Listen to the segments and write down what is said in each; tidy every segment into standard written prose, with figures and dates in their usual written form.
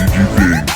DBSCG things.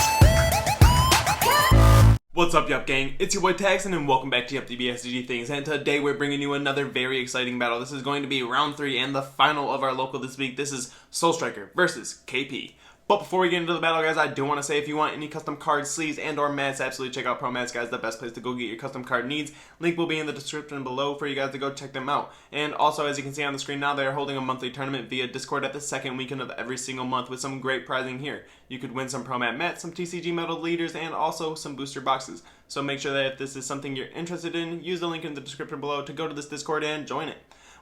What's up, Yuhp gang? It's your boy Taxon, and welcome back to Yuhp DBSCG Things. And today we're bringing you another very exciting battle. This is going to be round 3 and the final of our local this week. This is Soul Striker versus KP. But before we get into the battle, guys, I do want to say if you want any custom cards, sleeves, and or mats, absolutely check out ProMats, guys. The best place to go get your custom card needs. Link will be in the description below for you guys to go check them out. And also, as you can see on the screen now, they are holding a monthly tournament via Discord at the second weekend of every single month with some great prizing here. You could win some ProMat mats, some TCG medal leaders, and also some booster boxes. So make sure that if this is something you're interested in, use the link in the description below to go to this Discord and join it.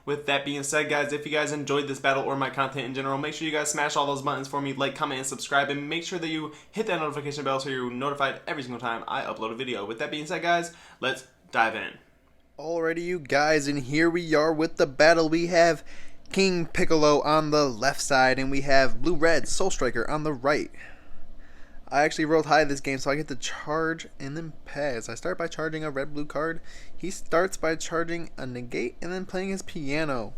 With that being said, guys, if you guys enjoyed this battle or my content in general, make sure you guys smash all those buttons for me, like, comment, and subscribe, and make sure that you hit that notification bell so you're notified every single time I upload a video. With that being said, guys, let's dive in. Alrighty, you guys, and here we are with the battle. We have King Piccolo on the left side, and we have Blue-Red Soul Striker on the right. I actually rolled high this game, so I get to charge and then pass. I start by charging a red-blue card. He starts by charging a negate and then playing his piano.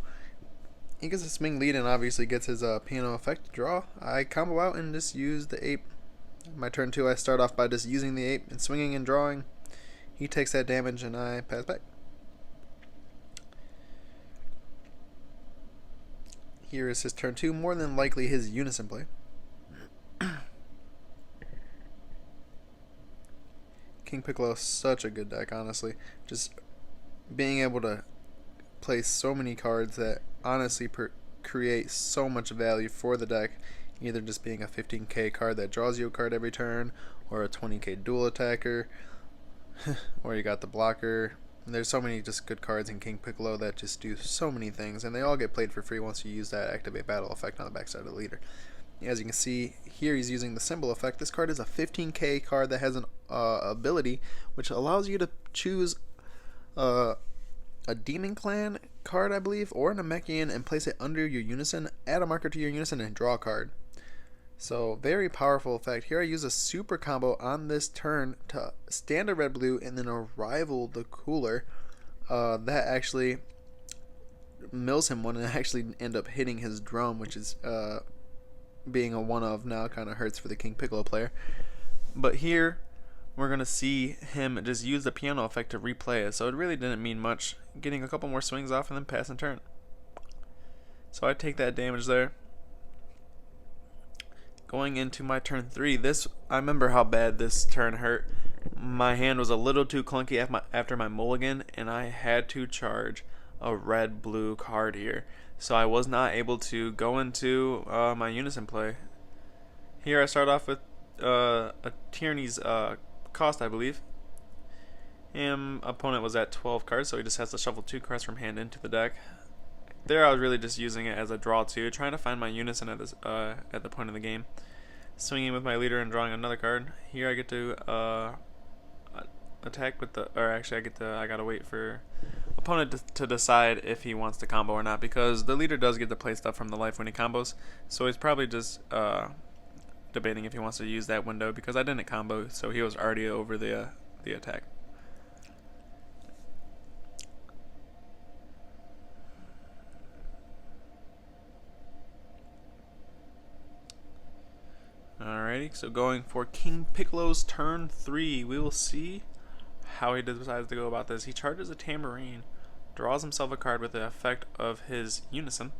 He gets a swing lead and obviously gets his piano effect draw. I combo out and just use the ape. My turn 2, I start off by just using the ape and swinging and drawing. He takes that damage and I pass back. Here is his turn 2, more than likely his unison play. King Piccolo is such a good deck, honestly. Just being able to play so many cards that honestly create so much value for the deck. Either just being a 15k card that draws you a card every turn, or a 20k dual attacker, or you got the blocker. And there's so many just good cards in King Piccolo that just do so many things, and they all get played for free once you use that activate battle effect on the backside of the leader. As you can see here, he's using the symbol effect. This card is a 15k card that has an ability which allows you to choose a Demon Clan card, I believe, or a Namekian, and place it under your unison, add a marker to your unison, and draw a card. So very powerful effect. Here I use a super combo on this turn to stand a red-blue and then arrival the cooler. That actually mills him one and actually end up hitting his drum, which is being a one of now kind of hurts for the King Piccolo player. But here we're gonna see him just use the piano effect to replay it, so it really didn't mean much, getting a couple more swings off and then pass and turn. So I take that damage there. Going into my turn 3, I remember how bad this turn hurt. My hand was a little too clunky after my mulligan, and I had to charge a red-blue card here. So I was not able to go into my unison play. Here I start off with a Tyranny's cost, I believe. And opponent was at 12 cards, so he just has to shuffle 2 cards from hand into the deck. There I was really just using it as a draw too, trying to find my unison at the point of the game. Swinging with my leader and drawing another card. Here I get to attack with the, or actually I gotta wait for opponent to decide if he wants to combo or not, because the leader does get to play stuff from the life when he combos, so he's probably just debating if he wants to use that window, because I didn't combo, so he was already over the attack. Alrighty, so going for King Piccolo's turn 3, we will see how he decides to go about this. He charges a tambourine, draws himself a card with the effect of his unison.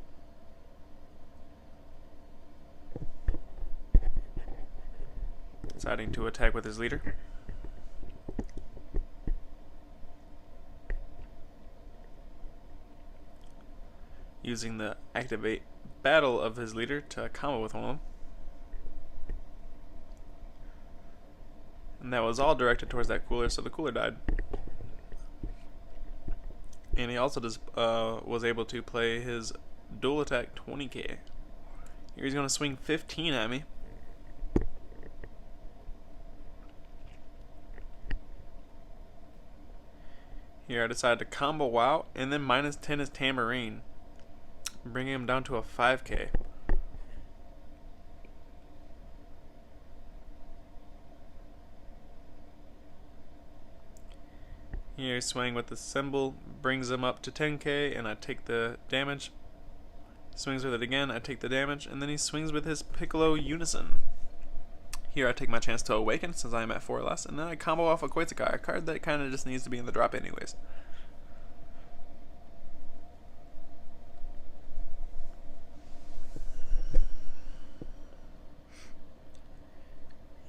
Deciding to attack with his leader. Using the activate battle of his leader to combo with one of them. And that was all directed towards that cooler, so the cooler died. And he also just was able to play his dual attack 20k. Here he's going to swing 15 at me. Here I decided to combo out and then minus 10 his tambourine, bringing him down to a 5k. Here, swing with the symbol brings him up to 10k, and I take the damage. Swings with it again, I take the damage, and then he swings with his Piccolo Unison. Here I take my chance to awaken since I am at 4 or less, and then I combo off a Koitsukai, a card that kind of just needs to be in the drop anyways.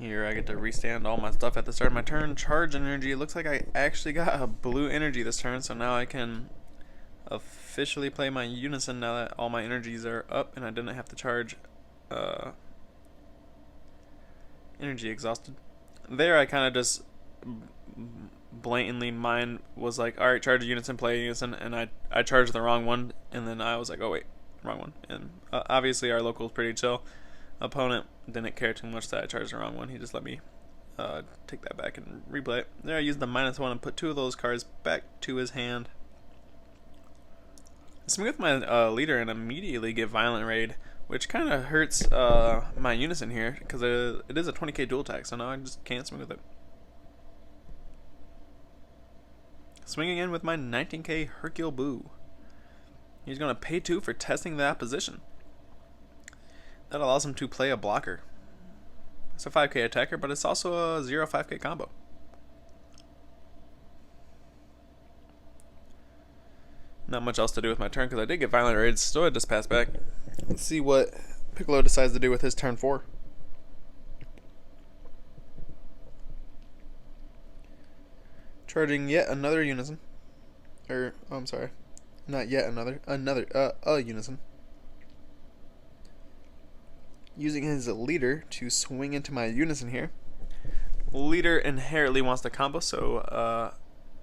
Here I get to restand all my stuff at the start of my turn. Charge energy. It looks like I actually got a blue energy this turn, so now I can officially play my Unison now that all my energies are up and I didn't have to charge energy exhausted. There I kind of just blatantly mine was like, alright, charge a Unison, play a Unison, and I charged the wrong one, and then I was like, oh wait, wrong one. And obviously our local is pretty chill. Opponent didn't care too much that I charged the wrong one. He just let me take that back and replay it. There I used the -1 and put 2 of those cards back to his hand. Swing with my leader and immediately get Violent Raid, which kind of hurts my Unison here because it is a 20k dual attack, so now I just can't swing with it. Swinging in with my 19k Hercule Boo. He's going to pay 2 for testing the opposition. That allows him to play a blocker. It's a 5k attacker, but it's also a 0-5k combo. Not much else to do with my turn because I did get Violent Raids, so I just pass back. Let's see what Piccolo decides to do with his turn 4. Charging yet another Unison. Oh, I'm sorry. Not yet another. A Unison. Using his leader to swing into my Unison here. Leader inherently wants to combo, so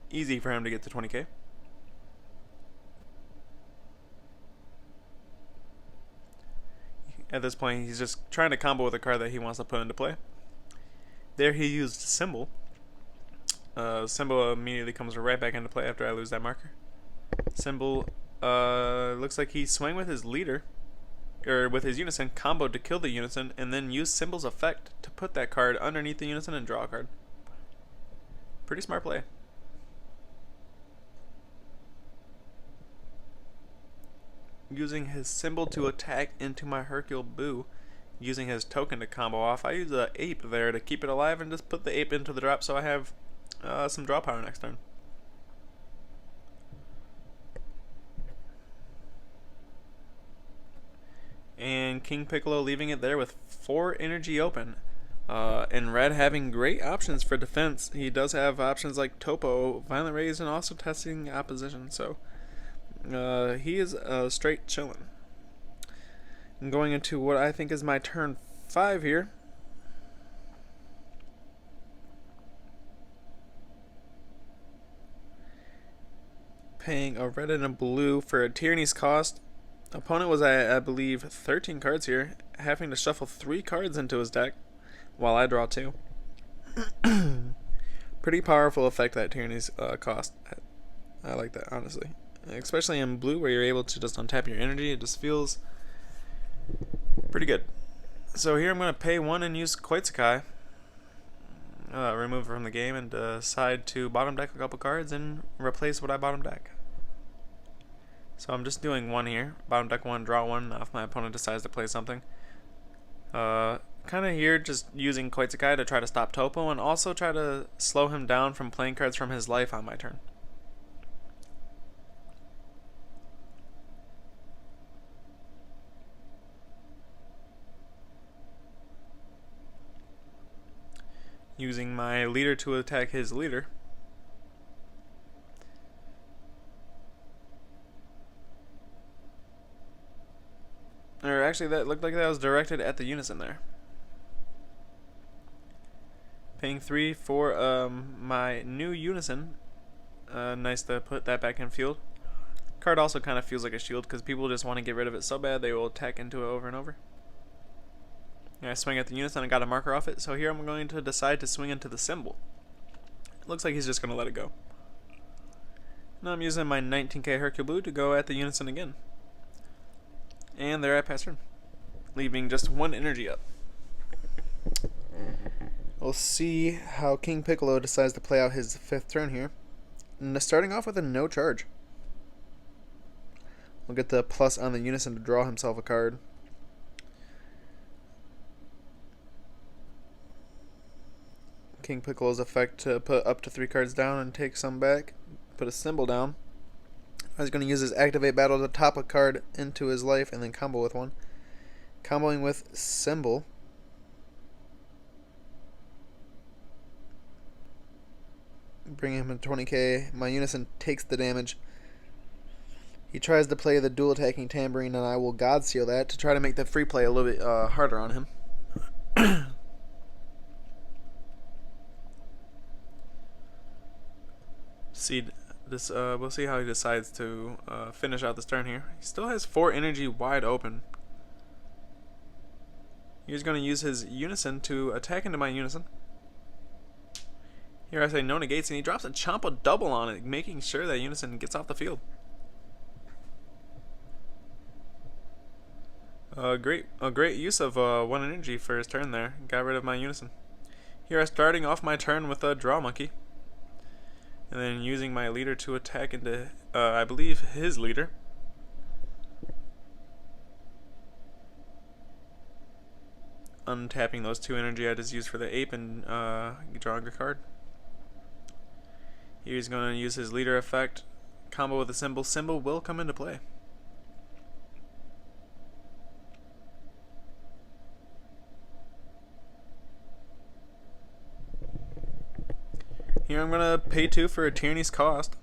easy for him to get to 20k. At this point, he's just trying to combo with a card that he wants to put into play. There he used Symbol. Symbol immediately comes right back into play after I lose that marker. Symbol looks like he swung with his leader, or with his Unison, comboed to kill the Unison, and then used Symbol's effect to put that card underneath the Unison and draw a card. Pretty smart play. Using his Symbol to attack into my Hercule Boo, using his token to combo off. I use an Ape there to keep it alive and just put the Ape into the drop so I have some draw power next turn. And King Piccolo leaving it there with 4 energy open. And Red having great options for defense. He does have options like Topo, Violent Rays, and also testing opposition. So he is straight chilling. I'm going into what I think is my turn 5 here. Paying a red and a blue for a Tyranny's cost. Opponent was, I believe, 13 cards here, having to shuffle 3 cards into his deck while I draw 2. Pretty powerful effect, that Tyranny's cost. I like that, honestly. Especially in blue where you're able to just untap your energy. It just feels pretty good. So here I'm going to pay 1 and use Koitsukai. Remove it from the game and decide to bottom deck a couple cards and replace what I bottom deck. So I'm just doing 1 here. Bottom deck 1, draw 1 if my opponent decides to play something. Kind of here just using Koitsukai to try to stop Topo and also try to slow him down from playing cards from his life on my turn. Using my leader to attack his leader. Or actually, that looked like that was directed at the Unison there. Paying 3 for my new Unison. Nice to put that back in field. Card also kind of feels like a shield because people just want to get rid of it so bad they will attack into it over and over. I swing at the Unison and got a marker off it, so here I'm going to decide to swing into the Symbol. It looks like he's just going to let it go. Now I'm using my 19k Hercule Boo to go at the Unison again. And there I pass turn, leaving just 1 energy up. We'll see how King Piccolo decides to play out his 5th turn here. And starting off with a no charge. We'll get the plus on the Unison to draw himself a card. King Piccolo's effect to put up to 3 cards down and take some back. Put a symbol down. He's going to use his Activate Battle to top a card into his life and then combo with one. Comboing with Symbol. Bringing him to 20k. My Unison takes the damage. He tries to play the dual attacking Tambourine, and I will God Seal that to try to make the free play a little bit harder on him. We'll see how he decides to finish out this turn here. He still has 4 energy wide open. He's going to use his Unison to attack into my Unison. Here I say no negates, and he drops a Champa double on it, making sure that Unison gets off the field. A great use of 1 energy for his turn there. Got rid of my Unison. Here I'm starting off my turn with a Draw Monkey. And then using my leader to attack into, I believe, his leader. Untapping those 2 energy I just used for the ape and drawing a card. He's going to use his leader effect. Combo with a symbol. Symbol will come into play. Here I'm going to pay 2 for a Tyranny's Cost.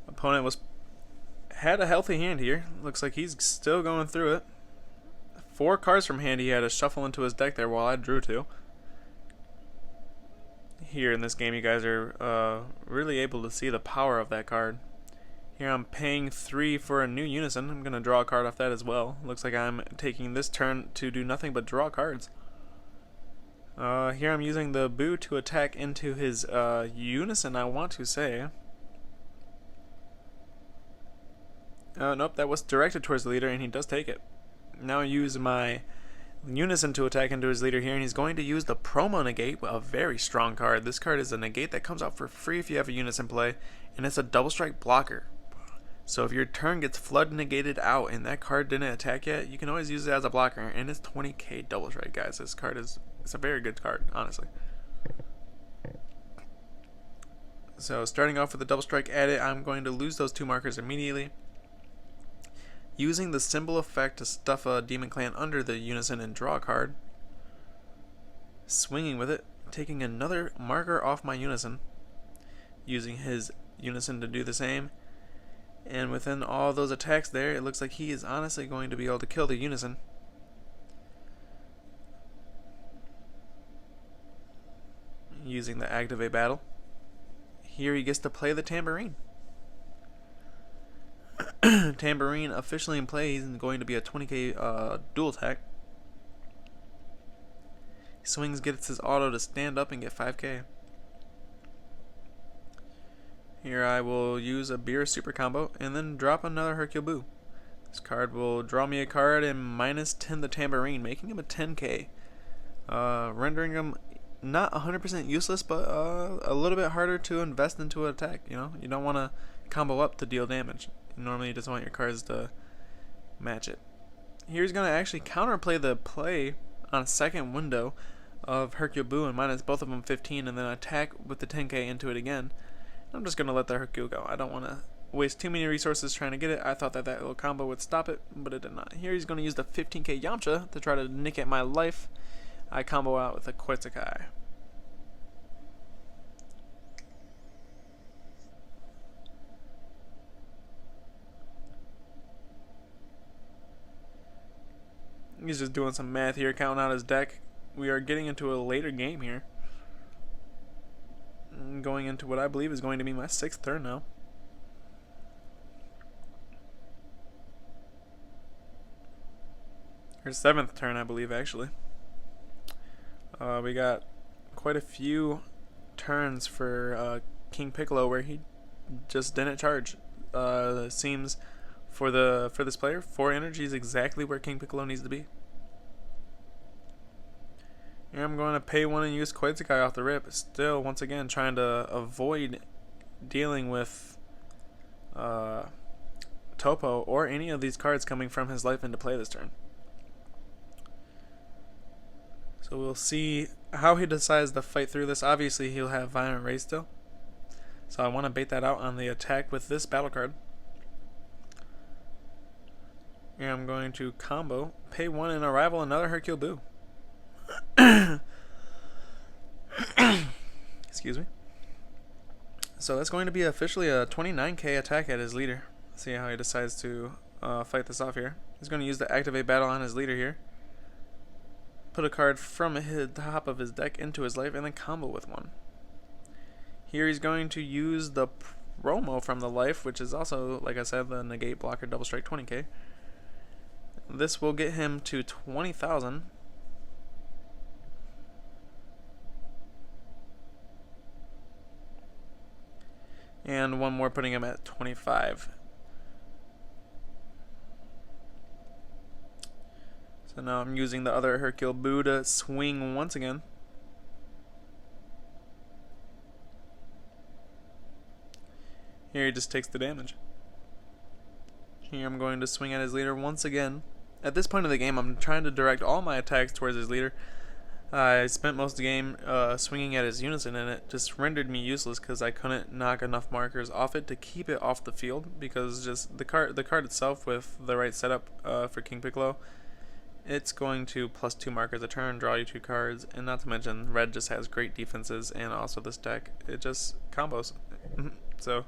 Opponent had a healthy hand here. Looks like he's still going through it. 4 cards from hand he had to shuffle into his deck there while I drew 2. Here in this game you guys are really able to see the power of that card. Here I'm paying 3 for a new Unison. I'm going to draw a card off that as well. Looks like I'm taking this turn to do nothing but draw cards. Here I'm using the Boo to attack into his Unison, I want to say. Nope, that was directed towards the leader, and he does take it. Now I use my Unison to attack into his leader here, and he's going to use the Promo Negate, a very strong card. This card is a negate that comes out for free if you have a Unison play, and it's a double strike blocker. So if your turn gets flood negated out and that card didn't attack yet, you can always use it as a blocker, and it's 20k double strike, guys. This card is a very good card, honestly. So starting off with a double strike at it, I'm going to lose those 2 markers immediately. Using the symbol effect to stuff a Demon Clan under the Unison and draw a card. Swinging with it, taking another marker off my Unison. Using his Unison to do the same. And within all those attacks there, it looks like he is honestly going to be able to kill the Unison. Using the Activate Battle. Here he gets to play the Tambourine. Tambourine officially in play. He's going to be a 20k dual attack. He swings, gets his auto to stand up and get 5k. Here I will use a Beer Super Combo and then drop another Hercule Boo. This card will draw me a card and minus 10 the Tambourine, making him a 10k. Rendering him not 100% useless, but a little bit harder to invest into an attack. You know, you don't want to combo up to deal damage. Normally you just want your cards to match it. Here he's going to actually counterplay the play on a second window of Hercule Boo and minus both of them 15, and then attack with the 10k into it again. I'm just going to let the Hercule go. I don't want to waste too many resources trying to get it. I thought that little combo would stop it, but it did not. Here he's going to use the 15k Yamcha to try to nick at my life. I combo out with a Quetzalcoatl. He's just doing some math here, counting out his deck. We are getting into a later game here. Going into what I believe is going to be my 6th turn now. Or 7th turn, I believe, actually. We got quite a few turns for King Piccolo where he just didn't charge. Seems for this player, 4 energy is exactly where King Piccolo needs to be. Here I'm going to pay 1 and use Quetzalcoatl off the rip. Still, once again, trying to avoid dealing with Topo or any of these cards coming from his life into play this turn. So we'll see how he decides to fight through this. Obviously, he'll have Violent Rage still. So I want to bait that out on the attack with this battle card. And I'm going to combo, pay 1 and Arrival, another Hercule Boo. Excuse me. So that's going to be officially a 29k attack at his leader. Let's see how he decides to fight this off here. He's going to use the Activate Battle on his leader here. Put a card from the top of his deck into his life and then combo with 1. Here he's going to use the promo from the life, which is also, like I said, the negate blocker double strike 20k. This will get him to 20,000. And one more putting him at 25. So now I'm using the other Hercule Boo to swing once again. Here he just takes the damage. Here I'm going to swing at his leader once again. At this point of the game, I'm trying to direct all my attacks towards his leader. I spent most of the game swinging at his unison, and it just rendered me useless because I couldn't knock enough markers off it to keep it off the field. Because just the card itself, with the right setup for King Piccolo, it's going to +2 markers a turn, draw you 2 cards, and not to mention red just has great defenses, and also this deck, it just combos. So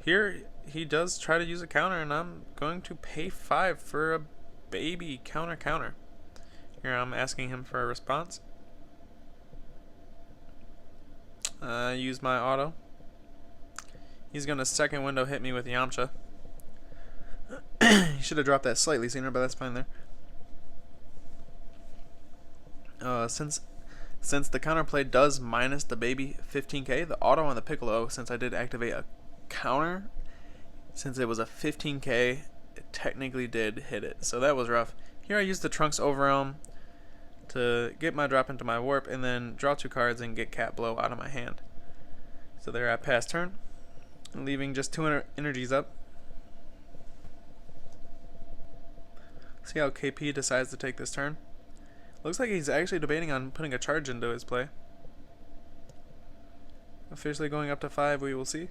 here he does try to use a counter, and I'm going to pay 5 for a baby counter. Here I'm asking him for a response. Use my auto. He's going to second window hit me with Yamcha. He should have dropped that slightly sooner, but that's fine there. Since the counterplay does minus the baby 15k, the auto on the Piccolo, since I did activate a counter, since it was a 15k, it technically did hit it. So that was rough. Here I used the Trunks Overwhelm to get my drop into my warp and then draw 2 cards and get Cat Blow out of my hand. So there I pass turn, leaving just 200 energies up. See how KP decides to take this turn. Looks like he's actually debating on putting a charge into his play. Officially going up to 5, we will see.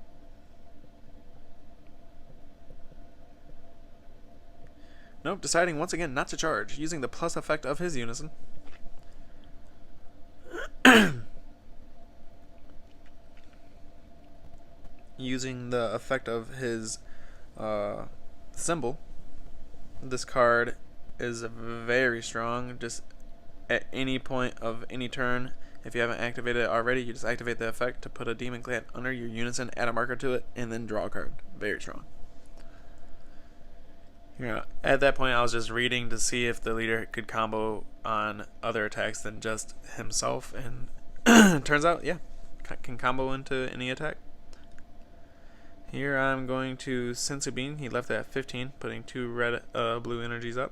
Nope, deciding once again not to charge, using the plus effect of his unison. Using the effect of his symbol. This card is very strong. Just at any point of any turn, if you haven't activated it already, you just activate the effect to put a demon clan under your unison, add a marker to it, and then draw a card. Very strong. Yeah, at that point I was just reading to see if the leader could combo on other attacks than just himself, and turns out, yeah, can combo into any attack. Here I'm going to Sensu Bean. He left it at 15, putting 2 red blue energies up.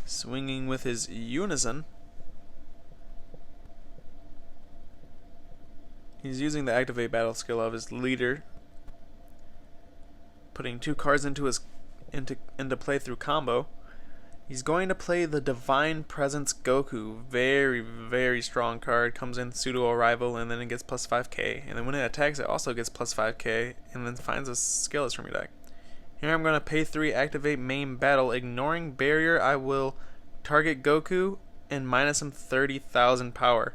Swinging with his unison. He's using the activate battle skill of his leader, putting 2 cards into play through combo. He's going to play the Divine Presence Goku. Very, very strong card. Comes in pseudo arrival, and then it gets plus 5k. And then when it attacks, it also gets plus 5k, and then finds a skill from your deck. Here I'm going to pay 3, activate main battle. Ignoring barrier, I will target Goku and minus him 30,000 power.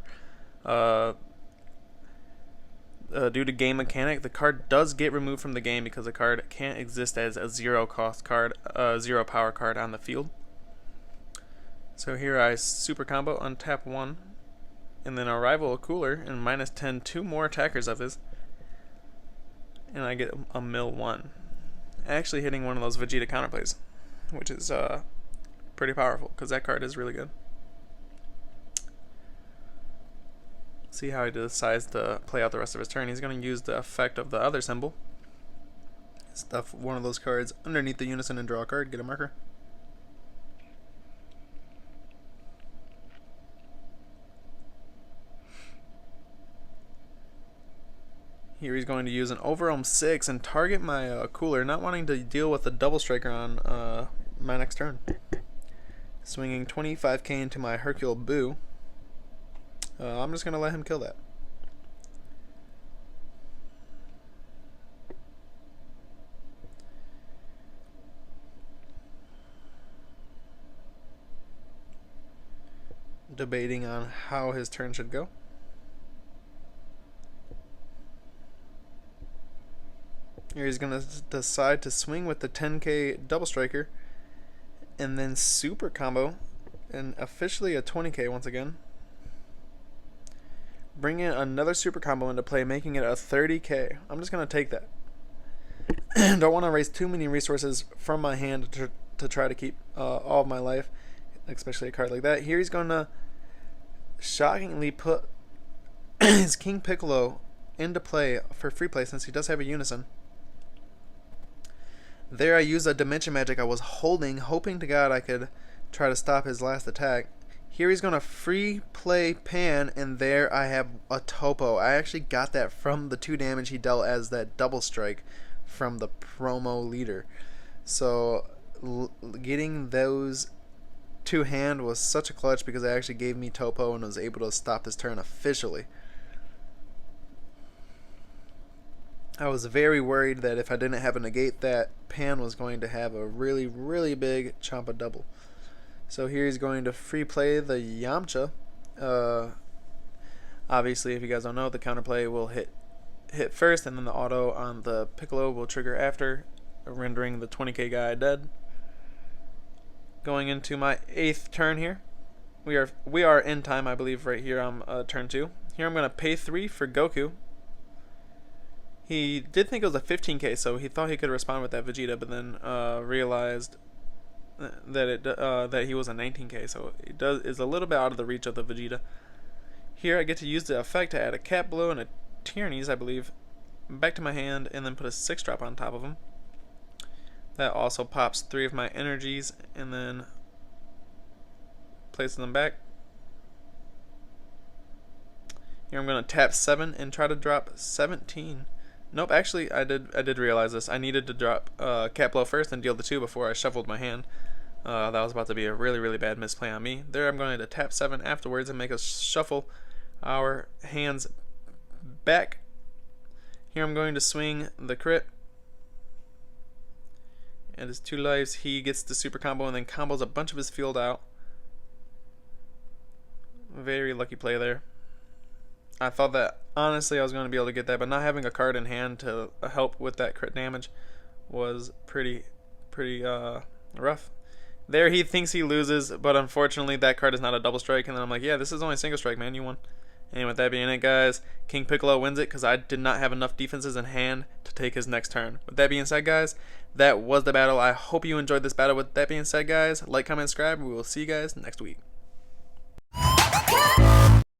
Due to game mechanic, the card does get removed from the game because the card can't exist as a 0 cost card, 0 power card on the field. So here I super combo, untap 1, and then arrival a cooler, and minus 10 2 more attackers of his, and I get a mill 1. Actually hitting one of those Vegeta counterplays, which is pretty powerful because that card is really good. See how he decides to play out the rest of his turn. He's going to use the effect of the other symbol. Stuff one of those cards underneath the unison and draw a card, get a marker. Here he's going to use an overwhelm 6 and target my cooler, not wanting to deal with the double striker on my next turn. Swinging 25k into my Hercule Boo. I'm just going to let him kill that. Debating on how his turn should go. Here he's going to decide to swing with the 10k double striker and then super combo and officially a 20k once again. Bringing another super combo into play, making it a 30k. I'm just going to take that. Don't want to waste too many resources from my hand to try to keep all of my life, especially a card like that. Here he's going to shockingly put his King Piccolo into play for free play since he does have a unison. There I used a dimension magic I was holding, hoping to God I could try to stop his last attack. Here he's going to free play Pan, and there I have a Topo. I actually got that from the 2 damage he dealt as that double strike from the promo leader. So getting those to hand was such a clutch because it actually gave me Topo and was able to stop this turn officially. I was very worried that if I didn't have a negate, that Pan was going to have a really, really big Champa double. So here he's going to free play the Yamcha. Obviously, if you guys don't know, the counterplay will hit first, and then the auto on the Piccolo will trigger after, rendering the 20k guy dead. Going into my 8th turn here. We are in time, I believe, right here on turn 2. Here I'm going to pay 3 for Goku. He did think it was a 15k, so he thought he could respond with that Vegeta, but then realized that he was a 19k, so it is a little bit out of the reach of the Vegeta. Here I get to use the effect to add a Cat Blow and a Tyrannies, I believe, back to my hand, and then put a 6-drop on top of them. That also pops 3 of my energies, and then places them back. Here I'm going to tap 7 and try to drop 17. Nope, actually I did realize this. I needed to drop Cat Blow first and deal the 2 before I shuffled my hand. That was about to be a really, really bad misplay on me. There I'm going to tap 7 afterwards and make us shuffle our hands back. Here I'm going to swing the crit. And his 2 lives, he gets the super combo and then combos a bunch of his field out. Very lucky play there. I thought that, honestly, I was going to be able to get that, but not having a card in hand to help with that crit damage was pretty rough. There he thinks he loses, but unfortunately that card is not a double strike, and then I'm like, yeah, this is only a single strike, man, you won. And with that being it, guys, King Piccolo wins it because I did not have enough defenses in hand to take his next turn. With that being said, guys, that was the battle. I hope you enjoyed this battle. With that being said, guys, like, comment, subscribe, and we will see you guys next week.